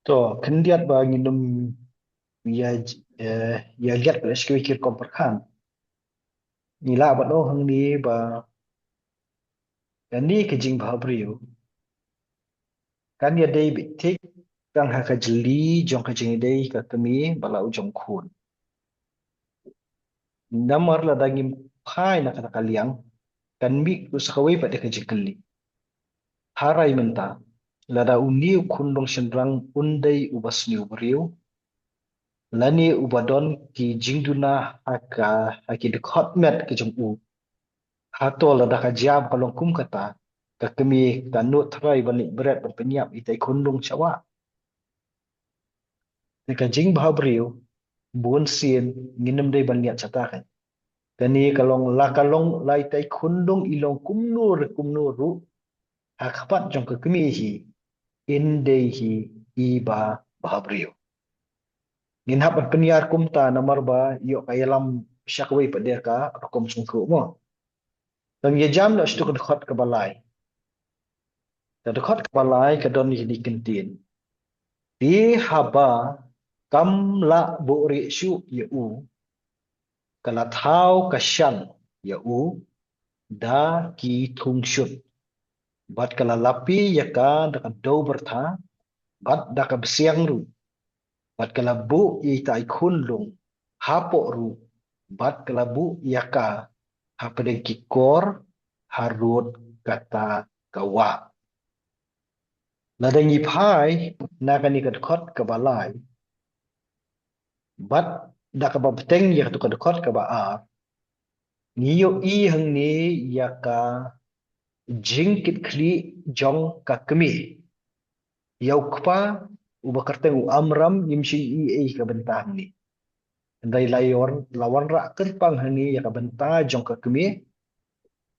To, kendiat ba nginum ya ya get ba skwi kir komperkan. Nila ba do hang ni ba ni ke jing ba brio. Kan ya dei bi tik kang ha ka jeli jong ka jing dei ka kemi bala ujong khun. Namar la dagim phai na kata kaliang kan mi usakawi pa de ka jikeli. Harai menta lada uniu khundong sendrang undai ubas ni brio. Lani ubadon ki jingduna haki dekhot met ke jong u. Hatol ada kajiab kalau kum kata kami tanut try balik berat berpenyiap itai kundung cawa. Nika jing bah beriu bun sien nginem dai ban niat cata kan. Kani kalong lai tai kundung ilong kumnur ru hakapat jong ke kami hi inde hi iba bah beriu. Ngin hap penyiar kumta namar ba yo kayalam syakwi padir ka rokom sungku mo. Tang ye jam nak stuk dekhot ke balai. Dekhot ke balai ke don ni kentin. Di haba kam la bu ri shu ye u kala thau ka shan ye u da ki thung shut bat kala lapi ya ka da ka do bertha bat da ka besiang ru bat kala bu i tai khun lung hapo ru bat kala bu ya ka hapade ki kor harut kata kawa ladangi phai na kani ka khot ka balai bat da ka ba beteng ya tu ka khot ka ba a niyo i hang ni ya ka jingkit kli jong ka kemi yau kpa uba kerteng u amram yimshi i ka bentah ni dai lawan ra kerpang hani ya ka bentah jong ka kemi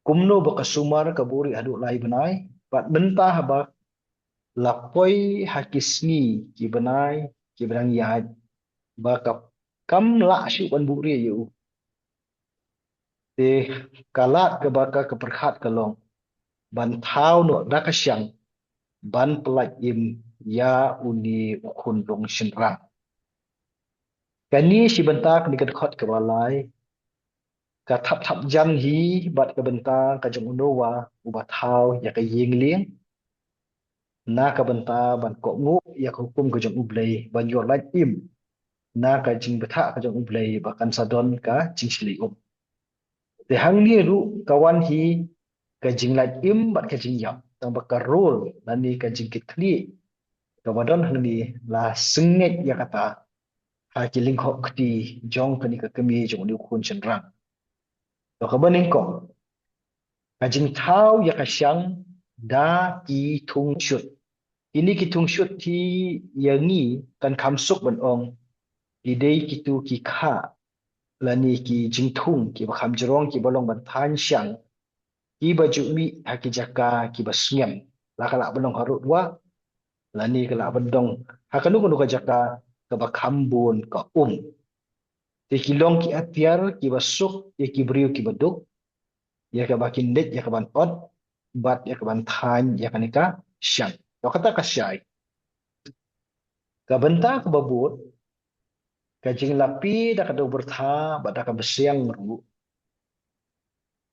kumno ba ka sumar ka buri adu lai benai pat bentah ba lapoi hakisni ki benang ya ba ka kam la shu kan buri yu te kala ke baka ke perkhat kalong ban thau no dakasyang ban pelaj im ya uni ukun long shinra kani si bentak ni kedkhot ke balai ka thap thap jan hi bat ke bentak ka jong unowa uba thau ya ka yingling na ka bentak ban ko ngu ya ka hukum ke jong ublei ban yor laj im na ka jing betha ka jong ublei bakan sadon ka jing sli te hang ni ru kawan hi ka jing laj im bat ka jing yap tang bakar rol nani ka jing kitli kawadon hang ni la sengit ya kata ha ki ling kho kti jong kani ka kami jong ni kun chen rang to ka baning ko ka jing thau ya ka syang da ki thung shut ini ki thung shut thi ya ni kan kham suk ban ong ki dei ki tu ki kha lani ki jing thung ki ba kham jrong ki balong ban than syang ki ba ju mi ha ki jaka ki ba sngem la kala banong harut wa lani kala bandong ha kanu kanu ka jaka ka ba khambun ka Ti kilong ki atiar ki basuk ya ki beriu ki beduk ya ka bakin det ya ka ban ot bat ya ka ban than ya ka nika syang to kata ka syai ka benta ka babut ka jing lapi da ka do bertha ba da ka besiang ru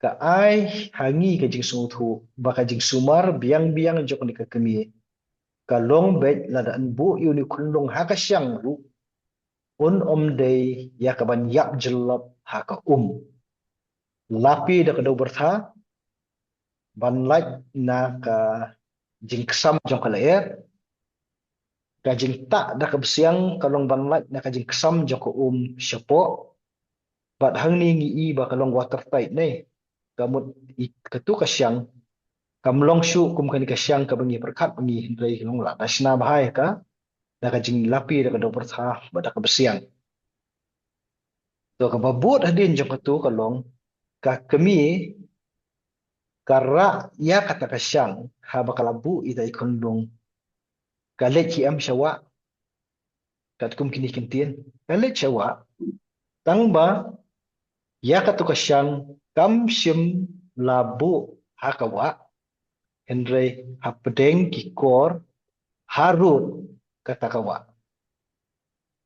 ka ai hangi ka jing sung thu ba ka jing sumar biang biang jok ni ka kemi ka long bet la da an bu yu ni kunlong ha ka syang ru un dei ya ka ban yap jelap ha ka lapi da ka do bertha ban laj na ka jing ksam jong ka laer ka jing tak da ka besiang kalong ban laj na ka jing ksam jong ka syapo bat hang ni ngi i ba kalong water tight ne kamut ka tu ka syang kam long shu kum ka ni ka syang ka bangi perkat bangi hindai long la dasna bahai ka da ka jing lapi da ka do pertha ba da ka besiang to ka babut hadin jong ka tu kalong ka kemi kara ya kata ka syang ha ba kalabu itai kondong kalet ki am syawa kat kum kini kentien kalet syawa tang ba ya katu kasyang kam sim labu hakawa henry hapedeng ki kor harut kata kawa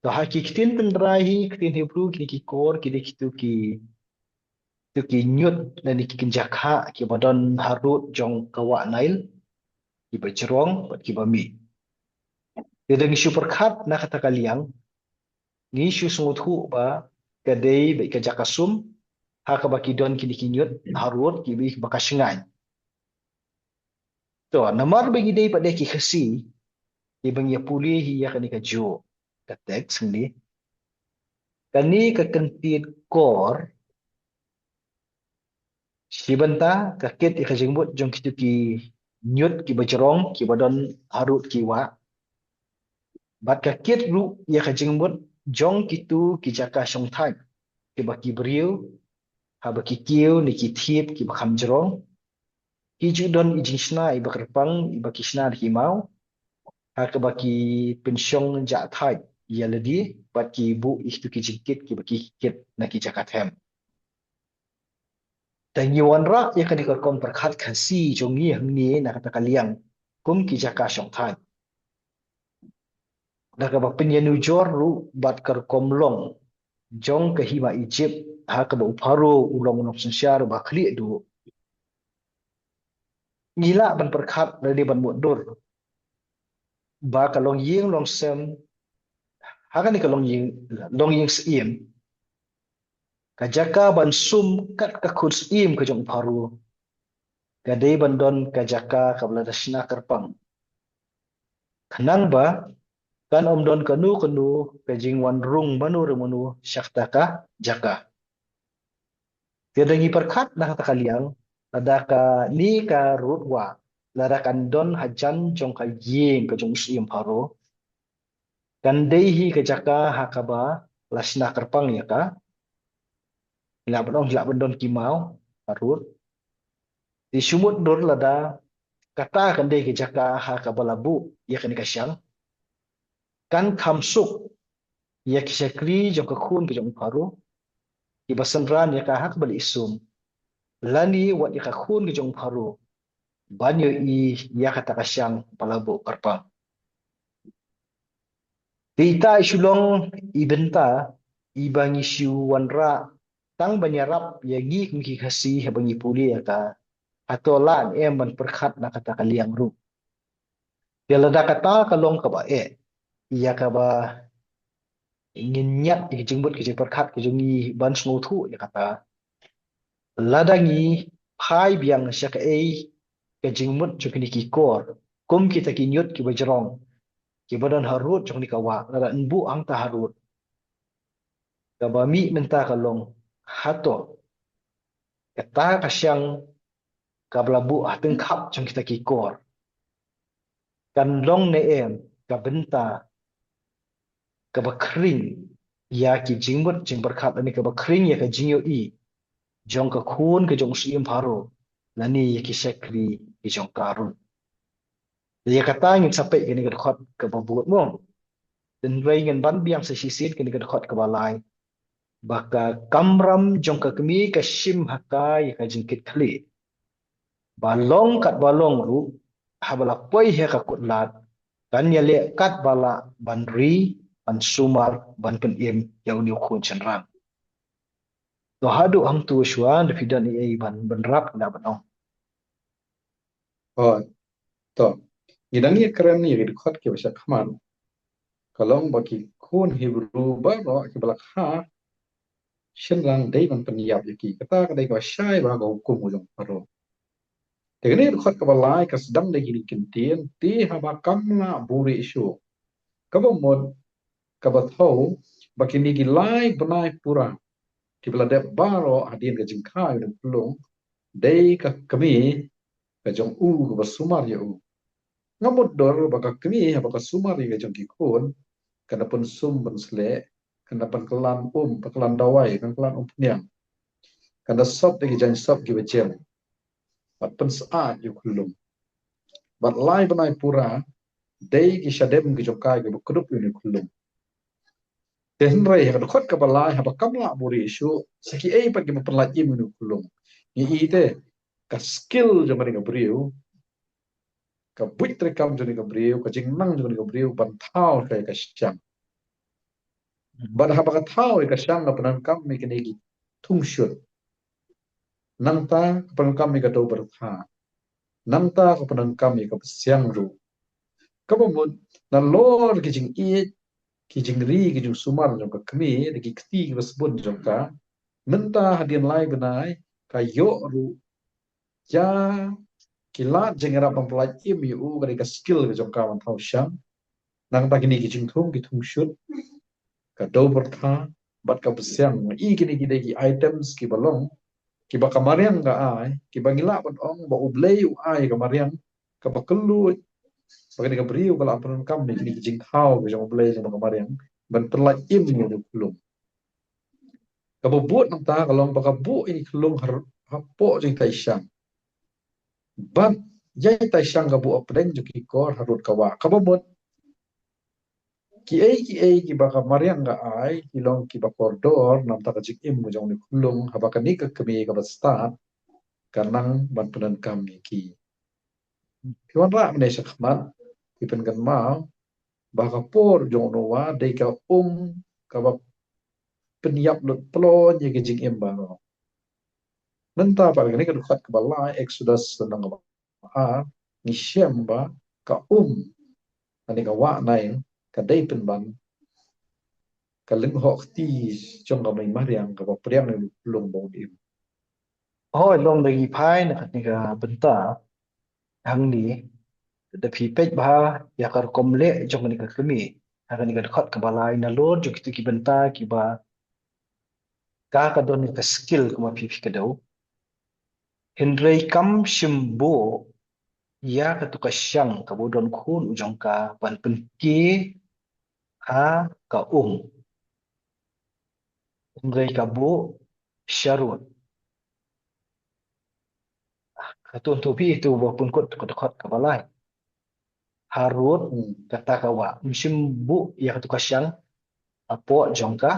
to haki kitin tendrai kitin Hebrew kini ki kor kini kitu ki nyut dan ki kenjakha ki badon harut jong kawa nail ki bajrong bat ki bami dia dengan isu perkat nak kata kaliang ni isu sungut hu ba kadai ba ka jakasum ha ka baki don kini ki nyut harut ki bi bakasngai to namar bagi dai pada ki khasi ki bang ya puli hi ya kani ka jo ka teks ni kani ka kentit kor si benta ka ket ka jengbut jong kitu ki nyut ki bajrong ki badon harut ki wa bat ka ket ru ya ka jengbut jong kitu ki jaka song thai ki baki briu ha baki kiu ni ki thiep ki bakham jrong ki ju don i jingsna i bakrpang i baki sna ki mau ha ka baki pensyong ja thai ya ledi bat ki bu istu ki jingkit ki baki ket na ki jaka them dan yuan ra ya ka dikorkom perkhat khasi jong ni hang ni na kata kaliang kum ki jaka song thai na ka bak penyenu jor ru bat kerkom long jong ke hima Egypt ha ka ba uparo ulong nok sensyar ba khli du ngila ban perkhat dari ban mudur ba ka long ying long sem ha ka ni ka long ying sim ka jaka ban sum kat ka khut sim ka jong uparo ka dei ban don ka jaka ka bla dasna kerpang khanang ba kan om don kanu ka jingwan rung manu remunu syakta ka jaka tiada ngi perkhat na kata kaliang lada ka ni ka rutwa lada kan don hajan jong ka ying ka jong sim paro kan dei hi ka jaka hakaba lasna kerpang ya ka ila bedong ila bendon kimau parut di sumut dor lada kata kan dei ka jaka hakaba labu ya kan kasyang kan kamsuk ya kisyakri jong ka khun ka jong paro ibasan ran ya ka hak bal isum lani wat ya ka khun ka jong paro banyo i ya kata kasyang palabu kerpang Dita isulong ibenta ibangi siu wanra tang banyarap yagi mki khasi habangi puli ata atolan em ban perkhat na kata kaliang ru dia lada kata kalong ka ba iya ka ba ingin nyat di jengbut ki perkhat ki jungi ban smutu ya kata ladangi phai biang syak ke jengmut jukini ki kor kum kita ki nyut ki bajrong ki badan harut jukni ka wa lada nbu ang ta harut kabami menta kalong hato kata kasyang kablabu ateng khap jong kita ki kor kan long ne em ka benta ka bakring ya ki jingmut jing berkhat ani ka bakring ya ka jingyo i jong ka khun ka jong sim pharo lani ya ki sekri ki jong karun ya kata ngin sampai kini ka khot ka babut mo den rei ngin ban biang sa sisit kini ka khot ka balai baka kamram jong ka kemi ka sim hakai ka jingkit khali balong kat balong ru habala poi he ka kutlat kan ya le kat bala banri ban sumar ban pen im yau ni khun chenrang to hadu ham tu shwan de fidan ei ban benrap na banong Oh, to. Idangi keren ni record ke bahasa Kamal. Kalau bagi kun Hebrew baru ke belak ha shenrang dai man penyap yaki. Kata kadai ka syai ba ga hukum ujung paro. Tegani record ke balai ka sedang dai gini kentien ti haba kamna buri isu. Kaba mod kaba thau baki ni gilai benai pura. Ki belade baro adin ka jingkai dan pelung dai ka kami ka jong u ka basumar ya u. Ngamut dor baka kami baka sumar ya jong kikun kana pun sum bensle kana pan kelan kelan dawai kan kelan niang kana sop de jan sop gi becem pat pen saat yu kulum bat lai banai pura dei gi shadem gi jokai gi bukrup yu kulum den rei ha khot ka balai ha kamla buri isu saki ei pat gi perlat im yu kulum ni ite ka skill jo mari ngabriu ka buit trekam joni ka brio ka jingnang joni ka brio ban thau kai ka syang ban ha ka thau ka syang na panan kam mi kini gi thung syut nang ta ka panan kam mi ka do ber tha nang ta ka panan kam mi ka syang ru ka bo mun na lor ki jing i ki jing ri ki jing sumar jong ka kmi de ki kti ki basbun jong ka menta hadian lai benai ka yo ru ya kilat jengera pempelaj im yu ka ka skill ka jong ka man thau syang nang ta kini ki jing thung ki thung syut ka do ber tha bat ka syang i kini ki de ki items ki balong ki ba kamariang ka ai ki ba ngila ban ong ba ublei u ai kamariang ka ba kelu bagi ka beriu kalau ampun kam ni kini jing thau ke jong ublei jong kamariang ban perlaj im ni du kulung ka ba buat nang ta kalau ba ka bu ini kulung har hapo jing tai syang ban jai tai syang ka bu opdeng ju ki kor harut ka wa ka ba mut ki ba kamariang ka ai ki long ki ba koridor nam ta ka jing im jong ni kulung haba ka ni ka kemi ka ba start kanang ban penan kam ni ki Kiwan ra mene sakmat ipen kan mau baka por jong no wa dei ka ka ba peniap lut plon ye ke jing em baro menta pa ni ka khat ka bala exodus nang ba a ni shem ba ka ani ka wa nai ka dei pen ban ka ling hok ti jong ka mai mariang ka ba priang ni lung bong im hoi long lagi phai na khat ni ka benta hang ni da phi pech ba ya kar komle jong ni ka kemi hang ni ka khot ka balai na lor ju ki benta ki ba ka don ni ka skill kuma phi phi ka dau hindrei kam shimbo ya ka tu ka syang ka bodon khun ujong ka ban pen ki ha ka hindrei ka bo sharut ka tun tu phi tu bo pun kot ka khot ka balai harut hmm. kata kawa musim bu ya tu kasyang apo jongka